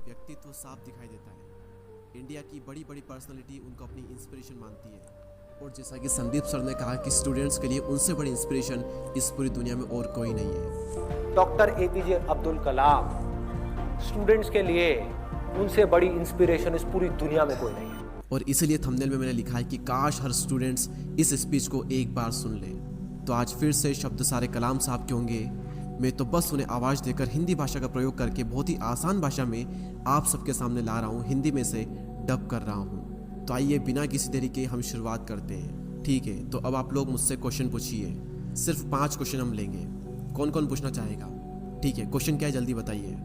व्यक्तित्व साफ दिखाई देता है। इंडिया की बड़ी बड़ी पर्सनालिटी उनको अपनी इंस्पिरेशन मानती है। और जैसा कि संदीप सर ने कहा कि स्टूडेंट्स के लिए उनसे बड़ी इंस्पिरेशन इस पूरी दुनिया में और कोई नहीं है। Doctor APJ Abdul Kalam students के लिए उनसे बड़ी इंस्पिरेशन इस पूरी दुनिया में कोई नहीं है। और इसीलिए थंबनेल में मैंने लिखा है कि काश हर स्टूडेंट्स इस स्पीच को एक बार सुन ले। तो आज फिर से शब्द सारे कलाम साहब के होंगे। मैं तो बस उन्हें आवाज़ देकर हिंदी भाषा का प्रयोग करके बहुत ही आसान भाषा में आप सबके सामने ला रहा हूँ, हिंदी में से डब कर रहा हूँ। तो आइए बिना किसी देरी के हम शुरुआत करते हैं। ठीक है, तो अब आप लोग मुझसे क्वेश्चन पूछिए। सिर्फ 5 क्वेश्चन हम लेंगे। कौन कौन पूछना चाहेगा? ठीक है, क्वेश्चन क्या है जल्दी बताइए।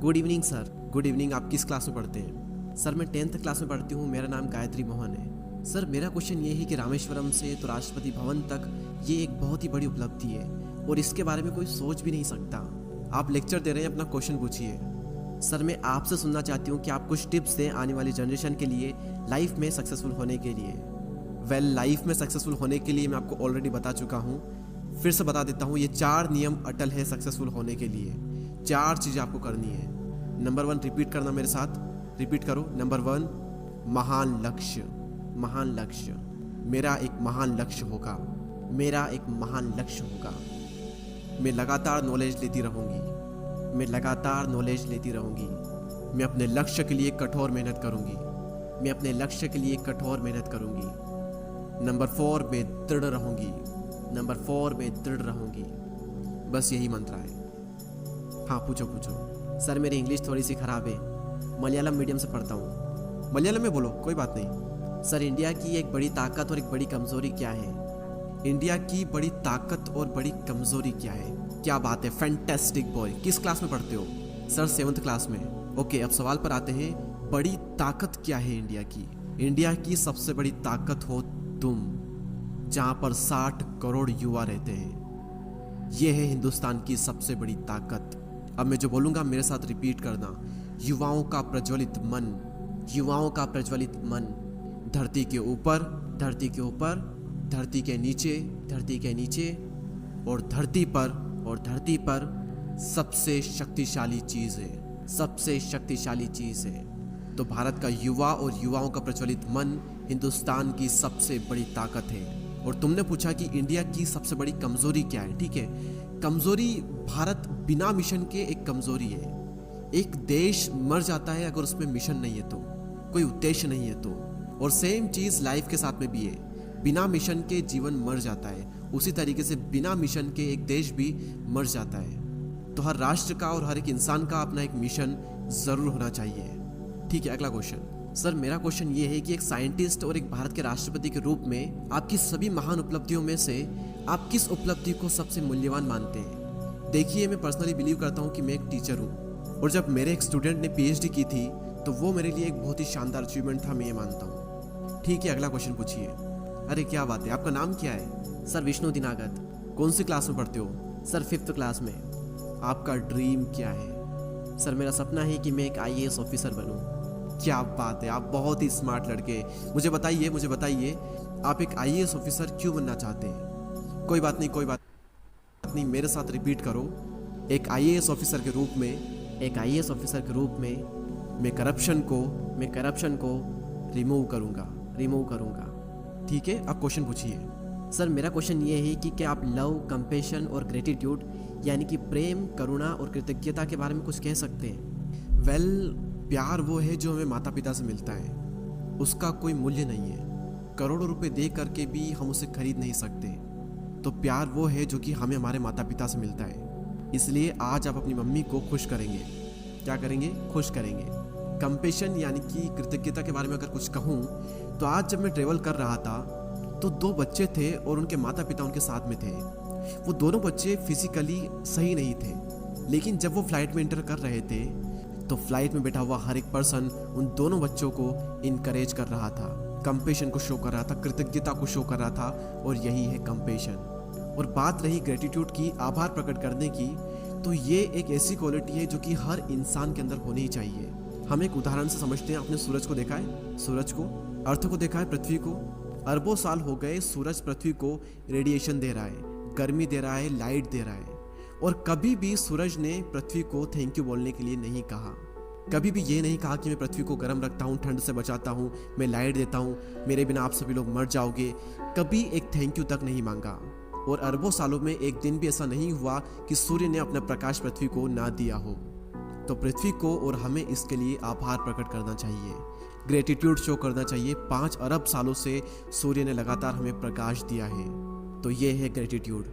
Good evening sir. Good evening. आप किस क्लास में पढ़ते हैं? सर मैं 10th क्लास में पढ़ती हूँ, मेरा नाम गायत्री मोहन है। सर मेरा क्वेश्चन ये है कि रामेश्वरम से तो राष्ट्रपति भवन तक ये एक बहुत ही बड़ी उपलब्धि है और इसके बारे में कोई सोच भी नहीं सकता। आप लेक्चर दे रहे हैं, अपना क्वेश्चन पूछिए। सर मैं आपसे सुनना चाहती हूँ कि आप कुछ टिप्स दें आने वाली जनरेशन के लिए लाइफ में सक्सेसफुल होने के लिए। लाइफ में सक्सेसफुल होने के लिए मैं आपको ऑलरेडी बता चुका हूँ, फिर से बता देता हूँ। ये 4 नियम अटल है सक्सेसफुल होने के लिए। 4 चीज़ें आपको करनी है। नंबर 1 रिपीट करना मेरे साथ, रिपीट करो। नंबर 1 महान लक्ष्य। महान लक्ष्य। मेरा एक महान लक्ष्य होगा। मेरा एक महान लक्ष्य होगा। मैं लगातार नॉलेज लेती रहूँगी। मैं लगातार नॉलेज लेती रहूँगी। मैं अपने लक्ष्य के लिए कठोर मेहनत करूँगी। मैं अपने लक्ष्य के लिए कठोर मेहनत करूँगी। नंबर 4 मैं दृढ़ रहूँगी। नंबर 4 मैं दृढ़ रहूँगी। बस यही मंत्र है। हाँ पूछो पूछो। सर मेरी इंग्लिश थोड़ी सी ख़राब है, मलयालम मीडियम से पढ़ता हूँ। मलयालम में बोलो, कोई बात नहीं। सर इंडिया की एक बड़ी ताकत और एक बड़ी कमज़ोरी क्या है? इंडिया की बड़ी ताकत और बड़ी कमज़ोरी क्या है? क्या बात है, फैंटास्टिक बॉय। किस क्लास में पढ़ते हो? सर 7th क्लास में। ओके, अब सवाल पर आते हैं। बड़ी ताकत क्या है इंडिया की? इंडिया की सबसे बड़ी ताकत हो तुम, जहाँ पर 60 करोड़ युवा रहते हैं। ये है हिंदुस्तान की सबसे बड़ी ताकत। अब मैं जो बोलूँगा मेरे साथ रिपीट करना। युवाओं का प्रज्वलित मन। युवाओं का प्रज्वलित मन। धरती के ऊपर, धरती के ऊपर, धरती के नीचे, धरती के नीचे और धरती पर, और धरती पर सबसे शक्तिशाली चीज़ है। सबसे शक्तिशाली चीज़ है। तो भारत का युवा और युवाओं का प्रज्वलित मन हिंदुस्तान की सबसे बड़ी ताकत है। और तुमने पूछा कि इंडिया की सबसे बड़ी कमज़ोरी क्या है। ठीक है, कमज़ोरी भारत बिना मिशन के एक कमज़ोरी है। एक देश मर जाता है अगर उसमें मिशन नहीं है तो, कोई उद्देश्य नहीं है तो। और सेम चीज़ लाइफ के साथ में भी है। बिना मिशन के जीवन मर जाता है, उसी तरीके से बिना मिशन के एक देश भी मर जाता है। तो हर राष्ट्र का और हर एक इंसान का अपना एक मिशन ज़रूर होना चाहिए। ठीक है, अगला क्वेश्चन। सर मेरा क्वेश्चन ये है कि एक साइंटिस्ट और एक भारत के राष्ट्रपति के रूप में आपकी सभी महान उपलब्धियों में से आप किस उपलब्धि को सबसे मूल्यवान मानते हैं? देखिए, मैं पर्सनली बिलीव करता हूँ कि मैं एक टीचर हूँ और जब मेरे एक स्टूडेंट ने PhD की थी तो वो मेरे लिए एक बहुत ही शानदार अचीवमेंट था, मैं ये मानता हूँ। ठीक है, अगला क्वेश्चन पूछिए। अरे क्या बात है, आपका नाम क्या है? सर विष्णु दिनागत। कौन सी क्लास में पढ़ते हो? सर 5th क्लास में। आपका ड्रीम क्या है? सर मेरा सपना है कि मैं एक IAS ऑफिसर बनूं। क्या बात है, आप बहुत ही स्मार्ट लड़के। मुझे बताइए आप एक IAS ऑफिसर क्यों बनना चाहते हैं? कोई बात नहीं, कोई बात नहीं, मेरे साथ रिपीट करो। एक IAS ऑफिसर के रूप में, एक IAS ऑफिसर के रूप में मैं करप्शन को रिमूव करूँगा। ठीक है, अब क्वेश्चन पूछिए। सर मेरा क्वेश्चन ये है कि क्या आप लव, कंपैशन और ग्रेटिट्यूड यानी कि प्रेम, करुणा और कृतज्ञता के बारे में कुछ कह सकते हैं? प्यार वो है जो हमें माता पिता से मिलता है, उसका कोई मूल्य नहीं है। करोड़ों रुपए दे करके भी हम उसे खरीद नहीं सकते। तो प्यार वो है जो कि हमें हमारे माता पिता से मिलता है। इसलिए आज आप अपनी मम्मी को खुश करेंगे। क्या करेंगे? खुश करेंगे। कंपैशन यानी कि कृतज्ञता के बारे में अगर कुछ कहूँ तो आज जब मैं ट्रेवल कर रहा था तो 2 बच्चे थे और उनके माता पिता उनके साथ में थे। वो दोनों बच्चे फिजिकली सही नहीं थे, लेकिन जब वो फ्लाइट में एंटर कर रहे थे तो फ्लाइट में बैठा हुआ हर एक पर्सन उन दोनों बच्चों को इनकरेज कर रहा था, कंपैशन को शो कर रहा था, कृतज्ञता को शो कर रहा था। और यही है कंपैशन। और बात रही ग्रेटिट्यूड की, आभार प्रकट करने की, तो ये एक ऐसी क्वालिटी है जो कि हर इंसान के अंदर होनी ही चाहिए। हम एक उदाहरण से समझते हैं। आपने सूरज को देखा है? सूरज को, अर्थ को देखा है? पृथ्वी को? अरबों साल हो गए सूरज पृथ्वी को रेडिएशन दे रहा है, गर्मी दे रहा है, लाइट दे रहा है, और कभी भी सूरज ने पृथ्वी को थैंक यू बोलने के लिए नहीं कहा। कभी भी ये नहीं कहा कि मैं पृथ्वी को गर्म रखता हूँ, ठंड से बचाता हूँ, मैं लाइट देता हूँ, मेरे बिना आप सभी लोग मर जाओगे। कभी एक थैंक यू तक नहीं मांगा। और अरबों सालों में एक दिन भी ऐसा नहीं हुआ कि सूर्य ने अपना प्रकाश पृथ्वी को ना दिया हो। तो पृथ्वी को और हमें इसके लिए आभार प्रकट करना चाहिए, ग्रेटिट्यूड शो करना चाहिए। 5 अरब सालों से सूर्य ने लगातार हमें प्रकाश दिया है, तो ये है ग्रेटिट्यूड।